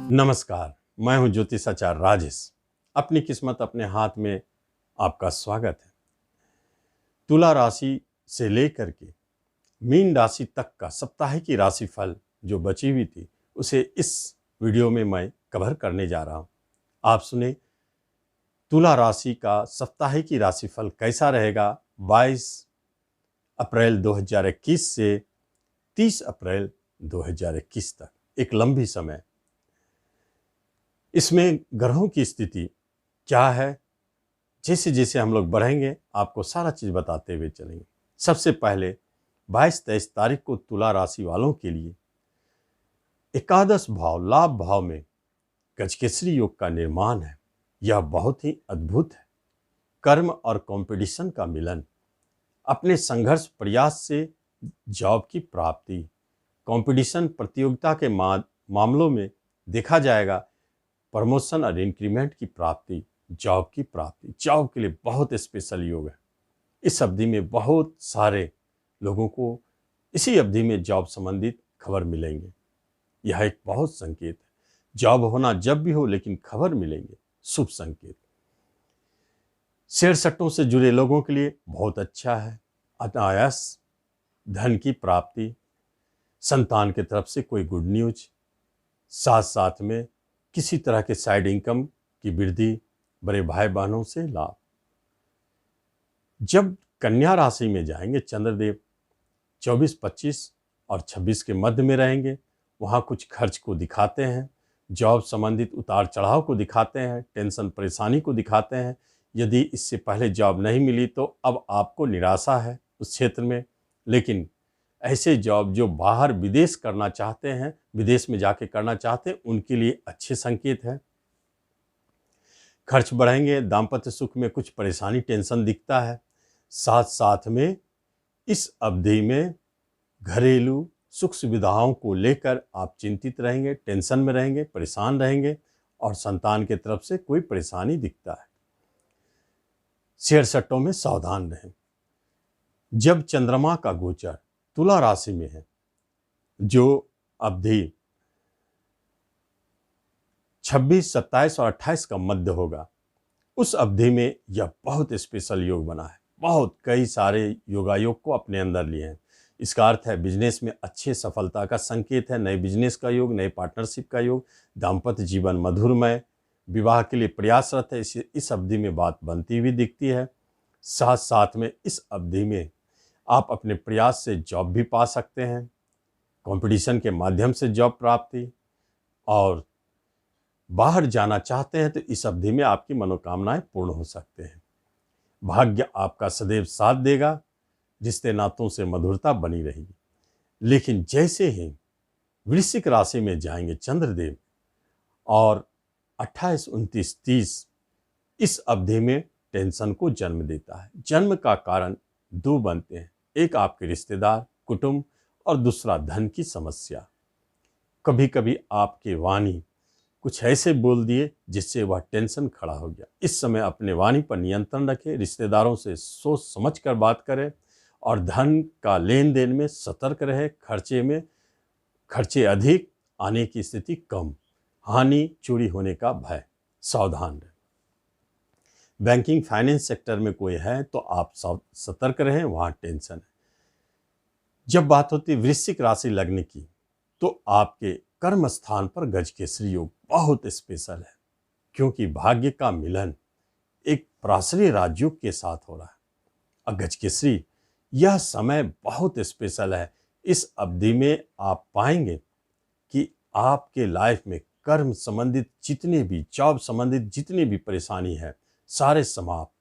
नमस्कार, मैं हूं ज्योतिषाचार्य राजेश। अपनी किस्मत अपने हाथ में आपका स्वागत है। तुला राशि से लेकर के मीन राशि तक का साप्ताहिक की राशिफल जो बची हुई थी उसे इस वीडियो में मैं कवर करने जा रहा हूं। आप सुने तुला राशि का साप्ताहिक की राशिफल कैसा रहेगा 22 अप्रैल 2021 से 30 अप्रैल 2021 तक, एक लंबी समय। इसमें ग्रहों की स्थिति क्या है, जैसे जैसे हम लोग बढ़ेंगे आपको सारा चीज बताते हुए चलेंगे। सबसे पहले 22-23 तारीख को तुला राशि वालों के लिए एकादश भाव लाभ भाव में गजकेसरी योग का निर्माण है। यह बहुत ही अद्भुत है। कर्म और कंपटीशन का मिलन, अपने संघर्ष प्रयास से जॉब की प्राप्ति, कंपटीशन प्रतियोगिता के मामलों में देखा जाएगा प्रमोशन और इंक्रीमेंट की प्राप्ति, जॉब की प्राप्ति। जॉब के लिए बहुत स्पेशल योग है। इस अवधि में बहुत सारे लोगों को इसी अवधि में जॉब संबंधित खबर मिलेंगे। यह एक बहुत संकेत है। जॉब होना जब भी हो लेकिन खबर मिलेंगे, शुभ संकेत। शेयर सट्टों से जुड़े लोगों के लिए बहुत अच्छा है। अनायास धन की प्राप्ति, संतान की तरफ से कोई गुड न्यूज, साथ साथ में किसी तरह के साइड इनकम की वृद्धि, बड़े भाई बहनों से लाभ। जब कन्या राशि में जाएंगे चंद्रदेव 24, 25 और 26 के मध्य में रहेंगे, वहाँ कुछ खर्च को दिखाते हैं, जॉब संबंधित उतार चढ़ाव को दिखाते हैं, टेंशन परेशानी को दिखाते हैं। यदि इससे पहले जॉब नहीं मिली तो अब आपको निराशा है उस क्षेत्र में, लेकिन ऐसे जॉब जो बाहर विदेश करना चाहते हैं, विदेश में जाके करना चाहते हैं, उनके लिए अच्छे संकेत है। खर्च बढ़ेंगे, दाम्पत्य सुख में कुछ परेशानी टेंशन दिखता है। साथ साथ में इस अवधि में घरेलू सुख सुविधाओं को लेकर आप चिंतित रहेंगे, टेंशन में रहेंगे, परेशान रहेंगे और संतान की तरफ से कोई परेशानी दिखता है। शेयर सट्टों में सावधान रहें। जब चंद्रमा का गोचर तुला राशि में है, जो अवधि 26, 27 और 28 का मध्य होगा, उस अवधि में यह बहुत स्पेशल योग बना है। बहुत कई सारे योगायोग को अपने अंदर लिए हैं। इसका अर्थ है बिजनेस में अच्छे सफलता का संकेत है। नए बिजनेस का योग, नए पार्टनरशिप का योग, दाम्पत्य जीवन मधुरमय, विवाह के लिए प्रयासरत है। इस अवधि में बात बनती हुई दिखती है। साथ साथ में इस अवधि में आप अपने प्रयास से जॉब भी पा सकते हैं, कंपटीशन के माध्यम से जॉब प्राप्ति, और बाहर जाना चाहते हैं तो इस अवधि में आपकी मनोकामनाएं पूर्ण हो सकते हैं। भाग्य आपका सदैव साथ देगा, रिश्ते नातों से मधुरता बनी रहेगी। लेकिन जैसे ही वृश्चिक राशि में जाएंगे चंद्रदेव और 28, 29, 30, इस अवधि में टेंशन को जन्म देता है। जन्म का कारण दो बनते हैं, एक आपके रिश्तेदार, कुटुंब, और दूसरा धन की समस्या। कभी कभी आपके वाणी कुछ ऐसे बोल दिए जिससे वह टेंशन खड़ा हो गया। इस समय अपने वाणी पर नियंत्रण रखें, रिश्तेदारों से सोच समझ कर बात करें और धन का लेन देन में सतर्क रहे। खर्चे अधिक, आने की स्थिति कम, हानि चोरी होने का भय, सावधान रहे। बैंकिंग फाइनेंस सेक्टर में कोई है तो आप सतर्क रहें, वहाँ टेंशन है। जब बात होती वृश्चिक राशि लगने की, तो आपके कर्म स्थान पर गजकेसरी योग बहुत स्पेशल है, क्योंकि भाग्य का मिलन एक पराश्रय राजयोग के साथ हो रहा है। और गजकेसरी, यह समय बहुत स्पेशल है। इस अवधि में आप पाएंगे कि आपके लाइफ में कर्म संबंधित जितने भी, जॉब संबंधित जितनी भी परेशानी है, सारे समाप्त,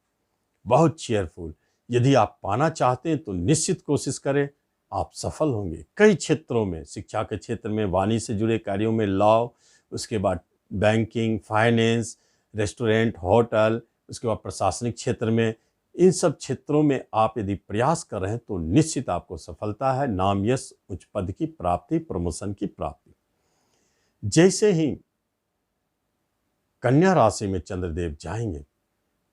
बहुत चेयरफुल। यदि आप पाना चाहते हैं तो निश्चित कोशिश करें, आप सफल होंगे। कई क्षेत्रों में, शिक्षा के क्षेत्र में, वाणी से जुड़े कार्यों में, लॉ, उसके बाद बैंकिंग, फाइनेंस, रेस्टोरेंट, होटल, उसके बाद प्रशासनिक क्षेत्र में, इन सब क्षेत्रों में आप यदि प्रयास कर रहे हैं तो निश्चित आपको सफलता है। नाम, यश, उच्च पद की प्राप्ति, प्रमोशन की प्राप्ति। जैसे ही कन्या राशि में चंद्रदेव जाएंगे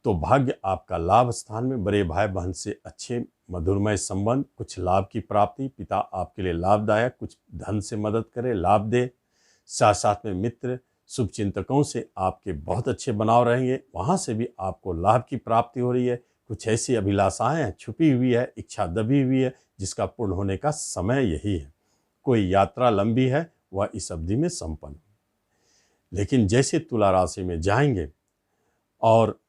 तो भाग्य आपका लाभ स्थान में, बड़े भाई बहन से अच्छे मधुरमय संबंध, कुछ लाभ की प्राप्ति, पिता आपके लिए लाभदायक, कुछ धन से मदद करे, लाभ दे। साथ साथ में मित्र, शुभ चिंतकों से आपके बहुत अच्छे बनाव रहेंगे, वहाँ से भी आपको लाभ की प्राप्ति हो रही है। कुछ ऐसी अभिलाषाएं हैं, छुपी हुई है, इच्छा दबी हुई है, जिसका पूर्ण होने का समय यही है। कोई यात्रा लंबी है, वह इस अवधि में संपन्न। लेकिन जैसे तुला राशि में जाएंगे और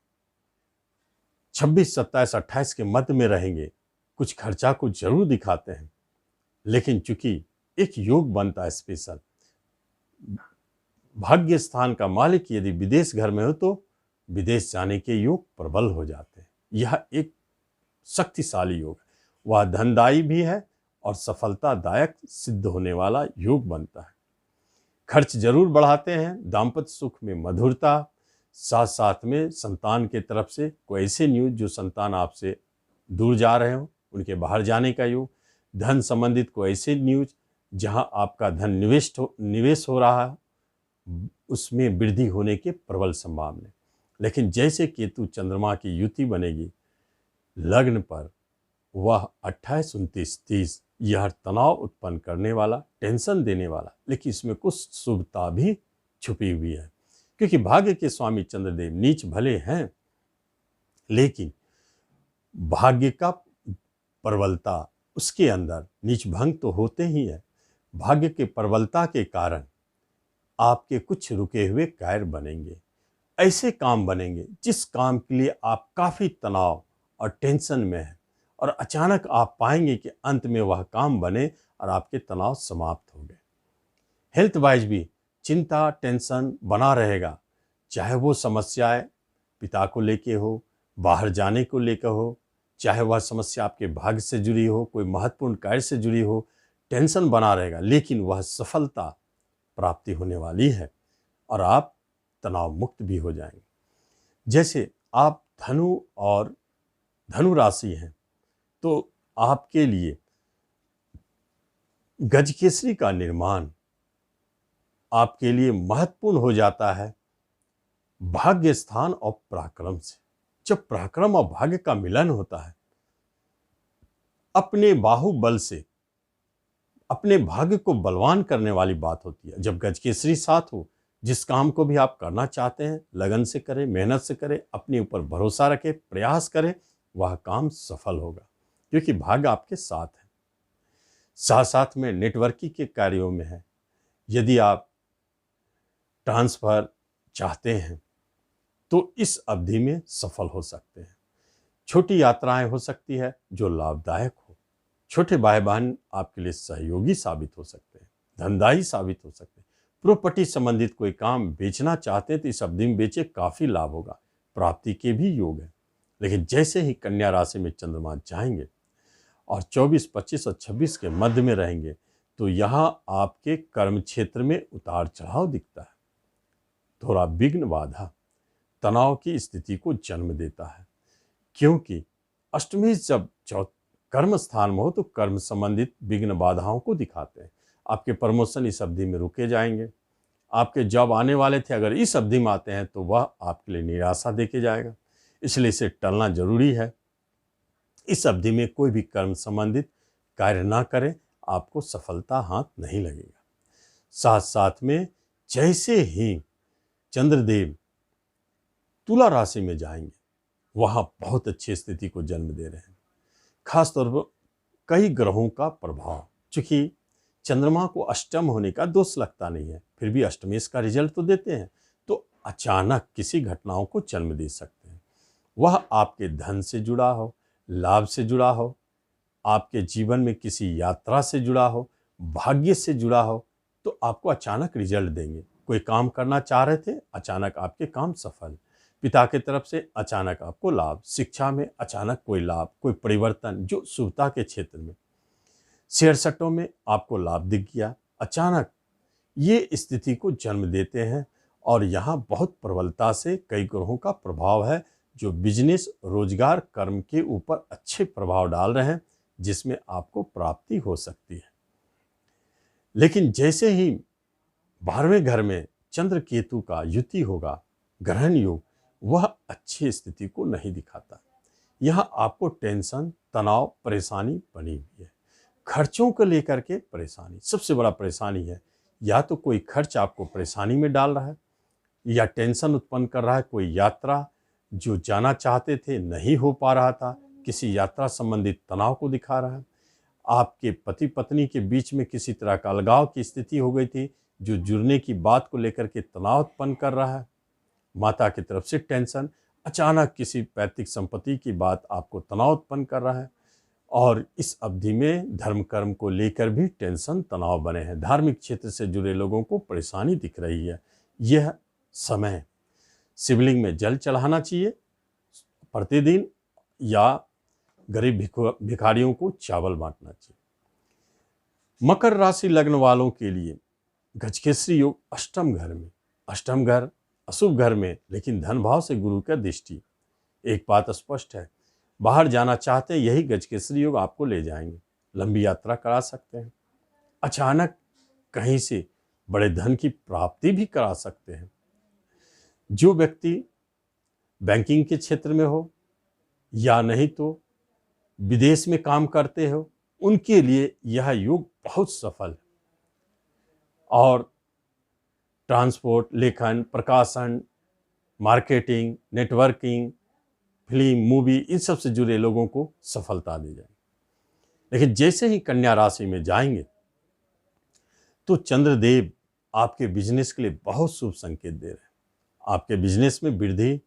26, 27, 28 के मध्य में रहेंगे, कुछ खर्चा को जरूर दिखाते हैं, लेकिन चूंकि एक योग बनता है स्पेशल, भाग्य स्थान का मालिक यदि विदेश घर में हो तो विदेश जाने के योग प्रबल हो जाते हैं। यह एक शक्तिशाली योग है, वह धनदायी भी है और सफलतादायक सिद्ध होने वाला योग बनता है। खर्च जरूर बढ़ाते हैं, दाम्पत्य सुख में मधुरता, साथ साथ में संतान के तरफ से कोई ऐसे न्यूज जो संतान आपसे दूर जा रहे हो, उनके बाहर जाने का योग, धन संबंधित कोई ऐसे न्यूज जहां आपका धन निवेश हो रहा है, उसमें वृद्धि होने के प्रबल संभावना। लेकिन जैसे केतु चंद्रमा की युति बनेगी लग्न पर, वह 28, 29, 30 यह तनाव उत्पन्न करने वाला, टेंशन देने वाला, लेकिन इसमें कुछ शुभता भी छुपी हुई है। क्योंकि भाग्य के स्वामी चंद्रदेव नीच भले हैं, लेकिन भाग्य का प्रबलता उसके अंदर नीच भंग तो होते ही है। भाग्य के प्रबलता के कारण आपके कुछ रुके हुए कार्य बनेंगे, ऐसे काम बनेंगे जिस काम के लिए आप काफी तनाव और टेंशन में हैं, और अचानक आप पाएंगे कि अंत में वह काम बने और आपके तनाव समाप्त हो गए। हेल्थ वाइज भी चिंता टेंशन बना रहेगा, चाहे वो समस्याएं पिता को लेके हो, बाहर जाने को लेकर हो, चाहे वह समस्या आपके भाग्य से जुड़ी हो, कोई महत्वपूर्ण कार्य से जुड़ी हो, टेंशन बना रहेगा, लेकिन वह सफलता प्राप्ति होने वाली है और आप तनाव मुक्त भी हो जाएंगे। जैसे आप धनु राशि हैं, तो आपके लिए गजकेसरी का निर्माण आपके लिए महत्वपूर्ण हो जाता है भाग्य स्थान और पराक्रम से। जब पराक्रम और भाग्य का मिलन होता है, अपने बाहुबल से अपने भाग्य को बलवान करने वाली बात होती है। जब गजकेसरी साथ हो, जिस काम को भी आप करना चाहते हैं लगन से करें, मेहनत से करें, अपने ऊपर भरोसा रखें, प्रयास करें, वह काम सफल होगा, क्योंकि भाग्य आपके साथ है। साथ साथ में नेटवर्किंग के कार्यों में है, यदि आप ट्रांसफर चाहते हैं तो इस अवधि में सफल हो सकते हैं। छोटी यात्राएं हो सकती है जो लाभदायक हो, छोटे भाई बहन आपके लिए सहयोगी साबित हो सकते हैं, धनदायी साबित हो सकते हैं। प्रॉपर्टी संबंधित कोई काम बेचना चाहते हैं तो इस अवधि में बेचे, काफी लाभ होगा, प्राप्ति के भी योग है। लेकिन जैसे ही कन्या राशि में चंद्रमा जाएंगे और 24, 25 और 26 के मध्य में रहेंगे, तो यहाँ आपके कर्म क्षेत्र में उतार चढ़ाव दिखता है, थोड़ा विघ्न बाधा तनाव की स्थिति को जन्म देता है। क्योंकि अष्टमी जब कर्म स्थान में हो तो कर्म संबंधित विघ्न बाधाओं को दिखाते हैं। आपके प्रमोशन इस अवधि में रुके जाएंगे, आपके जॉब आने वाले थे अगर इस अवधि में आते हैं तो वह आपके लिए निराशा देके जाएगा, इसलिए इसे टलना जरूरी है। इस अवधि में कोई भी कर्म संबंधित कार्य ना करें, आपको सफलता हाथ नहीं लगेगा। साथ साथ में जैसे ही चंद्रदेव तुला राशि में जाएंगे, वहां बहुत अच्छी स्थिति को जन्म दे रहे हैं। खासतौर पर कई ग्रहों का प्रभाव, चूंकि चंद्रमा को अष्टम होने का दोष लगता नहीं है, फिर भी अष्टमेश का रिजल्ट तो देते हैं, तो अचानक किसी घटनाओं को जन्म दे सकते हैं। वह आपके धन से जुड़ा हो, लाभ से जुड़ा हो, आपके जीवन में किसी यात्रा से जुड़ा हो, भाग्य से जुड़ा हो, तो आपको अचानक रिजल्ट देंगे। कोई काम करना चाह रहे थे, अचानक आपके काम सफल, पिता की तरफ से अचानक आपको लाभ, शिक्षा में अचानक कोई लाभ, कोई परिवर्तन जो शुभता के क्षेत्र में, शेयर सट्टों में आपको लाभ दिख गया अचानक, ये स्थिति को जन्म देते हैं। और यहाँ बहुत प्रबलता से कई ग्रहों का प्रभाव है जो बिजनेस, रोजगार, कर्म के ऊपर अच्छे प्रभाव डाल रहे हैं, जिसमें आपको प्राप्ति हो सकती है। लेकिन जैसे ही 12वें घर में चंद्र केतु का युति होगा, ग्रहण योग, वह अच्छी स्थिति को नहीं दिखाता। यहाँ आपको टेंशन, तनाव, परेशानी बनी हुई है। खर्चों को लेकर के परेशानी सबसे बड़ा परेशानी है। या तो कोई खर्च आपको परेशानी में डाल रहा है, या टेंशन उत्पन्न कर रहा है, कोई यात्रा जो जाना चाहते थे नहीं हो पा रहा था, किसी यात्रा संबंधित तनाव को दिखा रहा है। आपके पति पत्नी के बीच में किसी तरह का अलगाव की स्थिति हो गई थी, जो जुड़ने की बात को लेकर के तनाव उत्पन्न कर रहा है। माता की तरफ से टेंशन, अचानक किसी पैतृक संपत्ति की बात आपको तनाव उत्पन्न कर रहा है। और इस अवधि में धर्म कर्म को लेकर भी टेंशन तनाव बने हैं। धार्मिक क्षेत्र से जुड़े लोगों को परेशानी दिख रही है। यह समय शिवलिंग में जल चढ़ाना चाहिए प्रतिदिन, या गरीब भिखारियों को चावल बांटना चाहिए। मकर राशि लग्न वालों के लिए गजकेसरी योग अष्टम घर में, अष्टम घर अशुभ घर में, लेकिन धन भाव से गुरु का दृष्टि। एक बात स्पष्ट है, बाहर जाना चाहते हैं यही गजकेसरी योग आपको ले जाएंगे। लंबी यात्रा करा सकते हैं, अचानक कहीं से बड़े धन की प्राप्ति भी करा सकते हैं। जो व्यक्ति बैंकिंग के क्षेत्र में हो या नहीं तो विदेश में काम करते हो, उनके लिए यह योग बहुत सफल है। और ट्रांसपोर्ट, लेखन, प्रकाशन, मार्केटिंग, नेटवर्किंग, फिल्म, मूवी, इन सब से जुड़े लोगों को सफलता दी जाएगी। लेकिन जैसे ही कन्या राशि में जाएंगे तो चंद्रदेव आपके बिजनेस के लिए बहुत शुभ संकेत दे रहे हैं। आपके बिजनेस में वृद्धि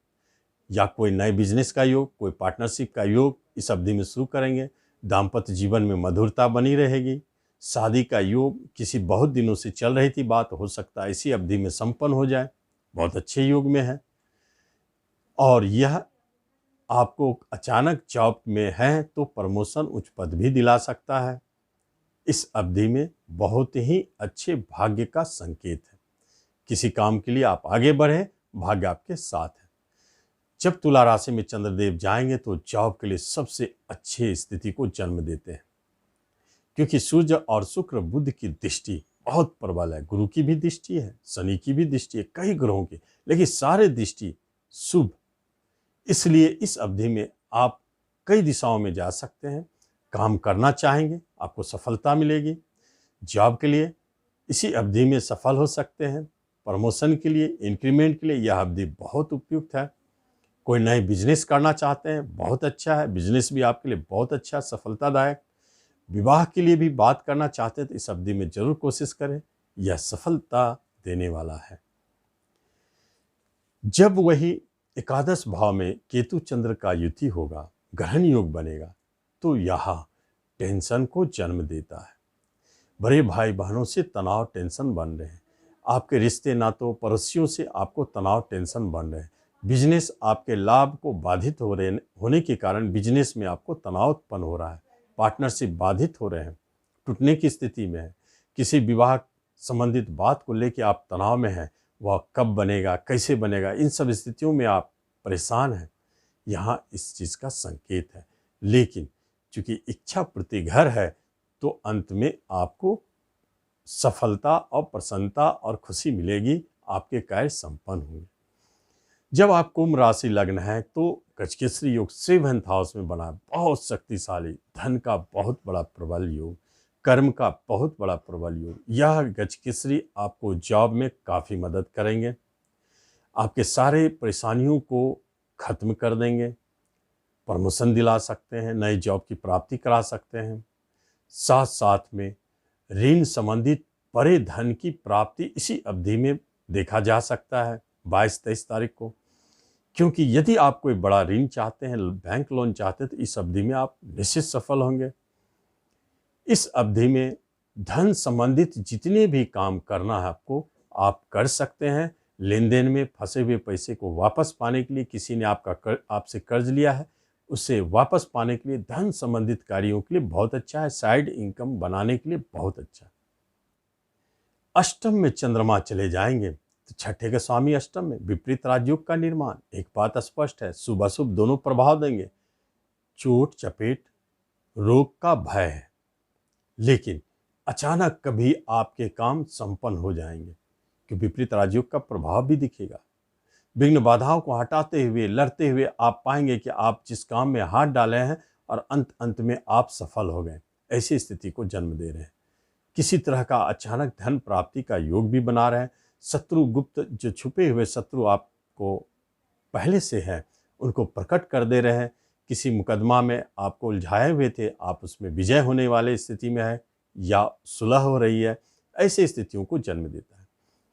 या कोई नए बिजनेस का योग, कोई पार्टनरशिप का योग इस अवधि में शुरू करेंगे। दाम्पत्य जीवन में मधुरता बनी रहेगी। शादी का योग, किसी बहुत दिनों से चल रही थी बात, हो सकता है इसी अवधि में संपन्न हो जाए, बहुत अच्छे योग में है। और यह आपको अचानक जॉब में है तो प्रमोशन, उच्च पद भी दिला सकता है। इस अवधि में बहुत ही अच्छे भाग्य का संकेत है। किसी काम के लिए आप आगे बढ़े, भाग्य आपके साथ है। जब तुला राशि में चंद्रदेव जाएंगे तो जॉब के लिए सबसे अच्छी स्थिति को जन्म देते हैं, क्योंकि सूर्य और शुक्र बुध की दृष्टि बहुत प्रबल है। गुरु की भी दृष्टि है, शनि की भी दृष्टि है, कई ग्रहों की, लेकिन सारे दृष्टि शुभ। इसलिए इस अवधि में आप कई दिशाओं में जा सकते हैं। काम करना चाहेंगे, आपको सफलता मिलेगी। जॉब के लिए इसी अवधि में सफल हो सकते हैं। प्रमोशन के लिए, इंक्रीमेंट के लिए यह अवधि बहुत उपयुक्त है। कोई नए बिजनेस करना चाहते हैं, बहुत अच्छा है, बिजनेस भी आपके लिए बहुत अच्छा, सफलतादायक। विवाह के लिए भी बात करना चाहते हैं तो इस अवधि में जरूर कोशिश करें, यह सफलता देने वाला है। जब वही एकादश भाव में केतु चंद्र का युति होगा, ग्रहण योग बनेगा, तो यह टेंशन को जन्म देता है। बड़े भाई बहनों से तनाव, टेंशन बन रहे हैं। आपके रिश्ते नातों, पड़ोसियों से आपको तनाव, टेंशन बन रहे हैं। बिजनेस आपके लाभ को बाधित होने के कारण बिजनेस में आपको तनाव उत्पन्न हो रहा है। पार्टनरशिप बाधित हो रहे हैं, टूटने की स्थिति में है। किसी विवाह संबंधित बात को लेकर आप तनाव में हैं, वह कब बनेगा, कैसे बनेगा, इन सब स्थितियों में आप परेशान हैं। यहाँ इस चीज़ का संकेत है। लेकिन चूंकि इच्छा प्रति घर है तो अंत में आपको सफलता और प्रसन्नता और खुशी मिलेगी, आपके कार्य संपन्न होंगे। जब आप कुंभ राशि लग्न है तो गजकेसरी योग 7th हाउस में बना, बहुत शक्तिशाली, धन का बहुत बड़ा प्रबल योग, कर्म का बहुत बड़ा प्रबल योग। यह गजकेसरी आपको जॉब में काफ़ी मदद करेंगे, आपके सारे परेशानियों को खत्म कर देंगे, प्रमोशन दिला सकते हैं, नई जॉब की प्राप्ति करा सकते हैं। साथ साथ में ऋण संबंधित बड़े धन की प्राप्ति इसी अवधि में देखा जा सकता है, 22-23 तारीख को। क्योंकि यदि आप कोई बड़ा ऋण चाहते हैं, बैंक लोन चाहते हैं, तो इस अवधि में आप निश्चित सफल होंगे। इस अवधि में धन संबंधित जितने भी काम करना है आपको, आप कर सकते हैं। लेन देन में फंसे हुए पैसे को वापस पाने के लिए, किसी ने आपसे कर्ज लिया है, उसे वापस पाने के लिए, धन संबंधित कार्यों के लिए बहुत अच्छा है। साइड इनकम बनाने के लिए बहुत अच्छा है। अष्टम में चंद्रमा चले जाएंगे तो छठे के स्वामी अष्टम में, विपरीत राजयोग का निर्माण। एक बात स्पष्ट है, शुभ अशुभ दोनों प्रभाव देंगे। चोट चपेट रोग का भय है, लेकिन अचानक कभी आपके काम संपन्न हो जाएंगे, कि विपरीत राजयोग का प्रभाव भी दिखेगा। विघ्न बाधाओं को हटाते हुए, लड़ते हुए आप पाएंगे कि आप जिस काम में हाथ डाले हैं और अंत में आप सफल हो गए, ऐसी स्थिति को जन्म दे रहे हैं। किसी तरह का अचानक धन प्राप्ति का योग भी बना रहे हैं। शत्रु गुप्त जो छुपे हुए शत्रु आपको पहले से है उनको प्रकट कर दे रहे हैं। किसी मुकदमा में आपको उलझाए हुए थे, आप उसमें विजय होने वाले स्थिति में है या सुलह हो रही है, ऐसी स्थितियों को जन्म देता है।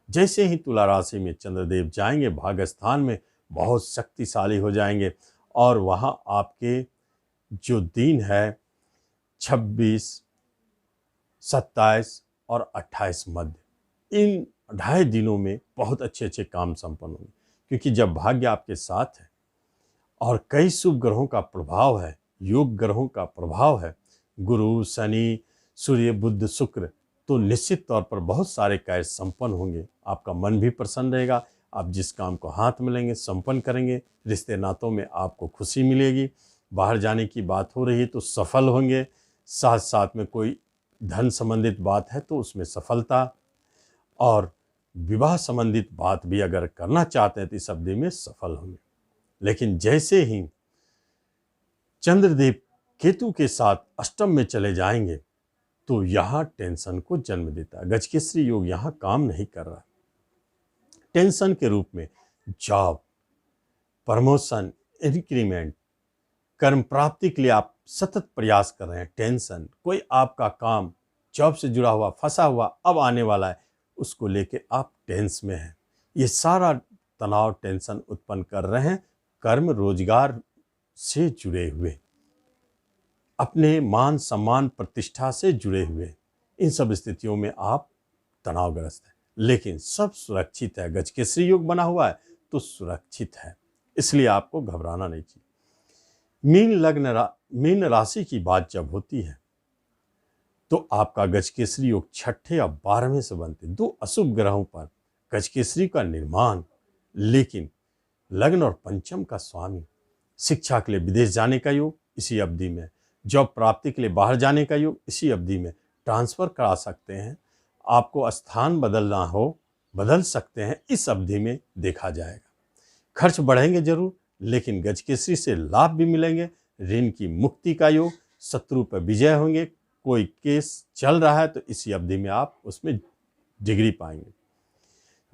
जैसे ही तुला राशि में चंद्रदेव जाएंगे, भाग्यस्थान में बहुत शक्तिशाली हो जाएंगे और वहाँ आपके जो दिन है 26, 27 और 28 मध्य, इन 2.5 दिनों में बहुत अच्छे अच्छे काम संपन्न होंगे, क्योंकि जब भाग्य आपके साथ है और कई शुभ ग्रहों का प्रभाव है, योग ग्रहों का प्रभाव है, गुरु, शनि, सूर्य, बुध, शुक्र, तो निश्चित तौर पर बहुत सारे कार्य संपन्न होंगे। आपका मन भी प्रसन्न रहेगा, आप जिस काम को हाथ में लेंगे संपन्न करेंगे, रिश्ते नातों में आपको खुशी मिलेगी, बाहर जाने की बात हो रही है तो सफल होंगे, साथ साथ में कोई धन संबंधित बात है तो उसमें सफलता, और विवाह संबंधित बात भी अगर करना चाहते हैं तो इस अवधि में सफल होंगे। लेकिन जैसे ही चंद्रदेव केतु के साथ अष्टम में चले जाएंगे तो यहाँ टेंशन को जन्म देता है। गजकेसरी योग यहाँ काम नहीं कर रहा। टेंशन के रूप में जॉब, प्रमोशन, इंक्रीमेंट, कर्म प्राप्ति के लिए आप सतत प्रयास कर रहे हैं, टेंशन, कोई आपका काम जॉब से जुड़ा हुआ फंसा हुआ अब आने वाला है, उसको लेके आप टेंशन में हैं। ये सारा तनाव, टेंशन उत्पन्न कर रहे हैं कर्म रोजगार से जुड़े हुए, अपने मान सम्मान प्रतिष्ठा से जुड़े हुए, इन सब स्थितियों में आप तनावग्रस्त हैं। लेकिन सब सुरक्षित है, गजकेसरी योग बना हुआ है तो सुरक्षित है, इसलिए आपको घबराना नहीं चाहिए। मीन राशि की बात जब होती है तो आपका गजकेसरी योग 6ठे और 12वें से बनते, 2 अशुभ ग्रहों पर गजकेसरी का निर्माण, लेकिन लग्न और पंचम का स्वामी, शिक्षा के लिए विदेश जाने का योग इसी अवधि में, जॉब प्राप्ति के लिए बाहर जाने का योग इसी अवधि में, ट्रांसफर करा सकते हैं, आपको स्थान बदलना हो बदल सकते हैं, इस अवधि में देखा जाएगा। खर्च बढ़ेंगे जरूर, लेकिन गजकेसरी से लाभ भी मिलेंगे, ऋण की मुक्ति का योग, शत्रु पर विजय होंगे, कोई केस चल रहा है तो इसी अवधि में आप उसमें डिग्री पाएंगे।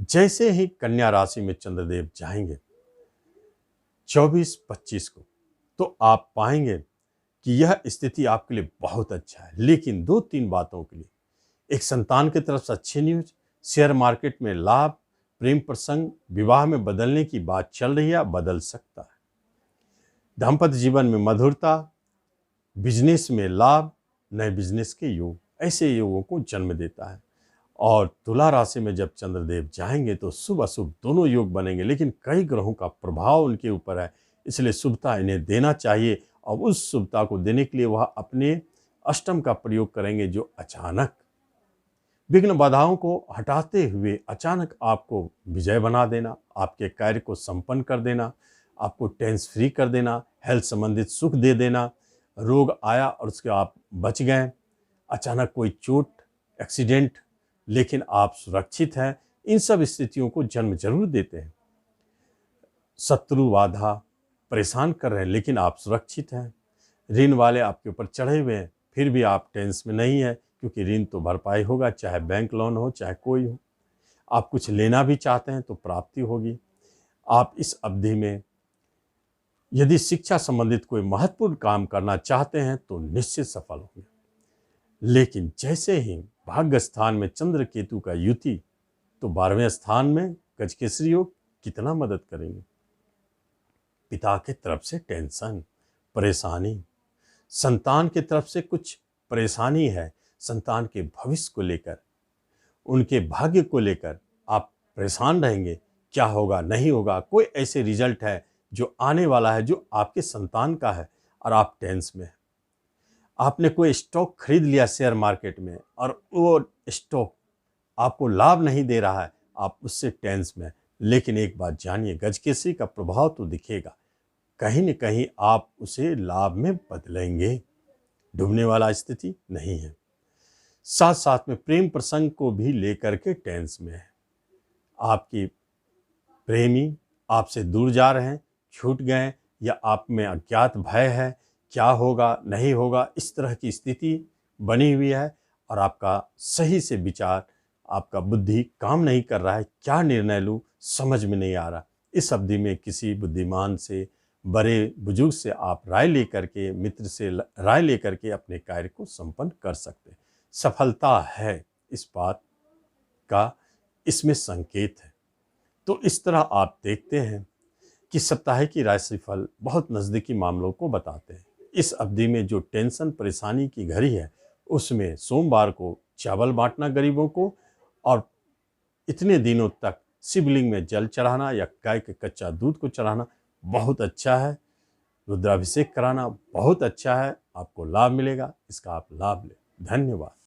जैसे ही कन्या राशि में चंद्रदेव जाएंगे 24-25 को, तो आप पाएंगे कि यह स्थिति आपके लिए बहुत अच्छा है, लेकिन 2-3 बातों के लिए, एक संतान की तरफ से अच्छी न्यूज, शेयर मार्केट में लाभ, प्रेम प्रसंग, विवाह में बदलने की बात चल रही है, बदल सकता है, दाम्पत्य जीवन में मधुरता, बिजनेस में लाभ, नए बिजनेस के योग, ऐसे योगों को जन्म देता है। और तुला राशि में जब चंद्रदेव जाएंगे तो शुभ अशुभ दोनों योग बनेंगे, लेकिन कई ग्रहों का प्रभाव उनके ऊपर है, इसलिए शुभता इन्हें देना चाहिए, और उस शुभता को देने के लिए वह अपने अष्टम का प्रयोग करेंगे, जो अचानक विघ्न बाधाओं को हटाते हुए अचानक आपको विजय बना देना, आपके कार्य को संपन्न कर देना, आपको टेंस फ्री कर देना, हेल्थ संबंधित सुख दे देना, रोग आया और उसके आप बच गए, अचानक कोई चोट, एक्सीडेंट, लेकिन आप सुरक्षित हैं, इन सब स्थितियों को जन्म जरूर देते हैं। शत्रु बाधा परेशान कर रहे हैं, लेकिन आप सुरक्षित हैं। ऋण वाले आपके ऊपर चढ़े हुए हैं, फिर भी आप टेंशन में नहीं है, क्योंकि ऋण तो भरपाई होगा, चाहे बैंक लोन हो चाहे कोई हो। आप कुछ लेना भी चाहते हैं तो प्राप्ति होगी। आप इस अवधि में यदि शिक्षा संबंधित कोई महत्वपूर्ण काम करना चाहते हैं तो निश्चित सफल होंगे। लेकिन जैसे ही भाग्य स्थान में चंद्र केतु का युति, तो 12वें स्थान में गजकेसरी योग कितना मदद करेंगे। पिता के तरफ से टेंशन, परेशानी, संतान की तरफ से कुछ परेशानी है, संतान के भविष्य को लेकर, उनके भाग्य को लेकर आप परेशान रहेंगे, क्या होगा नहीं होगा, कोई ऐसे रिजल्ट है जो आने वाला है जो आपके संतान का है और आप टेंशन में हैं। आपने कोई स्टॉक खरीद लिया शेयर मार्केट में और वो स्टॉक आपको लाभ नहीं दे रहा है, आप उससे टेंशन में। लेकिन एक बात जानिए, गजकेसरी का प्रभाव तो दिखेगा, कहीं न कहीं आप उसे लाभ में बदलेंगे, डूबने वाला स्थिति नहीं है। साथ साथ में प्रेम प्रसंग को भी लेकर के टेंशन में है, आपकी प्रेमी आपसे दूर जा रहे हैं, छूट गए, या आप में अज्ञात भय है, क्या होगा नहीं होगा, इस तरह की स्थिति बनी हुई है, और आपका सही से विचार आपका बुद्धि काम नहीं कर रहा है, क्या निर्णय लूँ समझ में नहीं आ रहा, इस अवधि में किसी बुद्धिमान से, बड़े बुजुर्ग से आप राय लेकर के, मित्र से राय लेकर के अपने कार्य को संपन्न कर सकते हैं। सफलता है इस बात का इसमें संकेत है। तो इस तरह आप देखते हैं कि सप्ताह की राशिफल बहुत नज़दीकी मामलों को बताते हैं। इस अवधि में जो टेंशन परेशानी की घड़ी है, उसमें सोमवार को चावल बांटना गरीबों को, और इतने दिनों तक शिवलिंग में जल चढ़ाना या गाय के कच्चा दूध को चढ़ाना बहुत अच्छा है। रुद्राभिषेक कराना बहुत अच्छा है, आपको लाभ मिलेगा, इसका आप लाभ लें। धन्यवाद।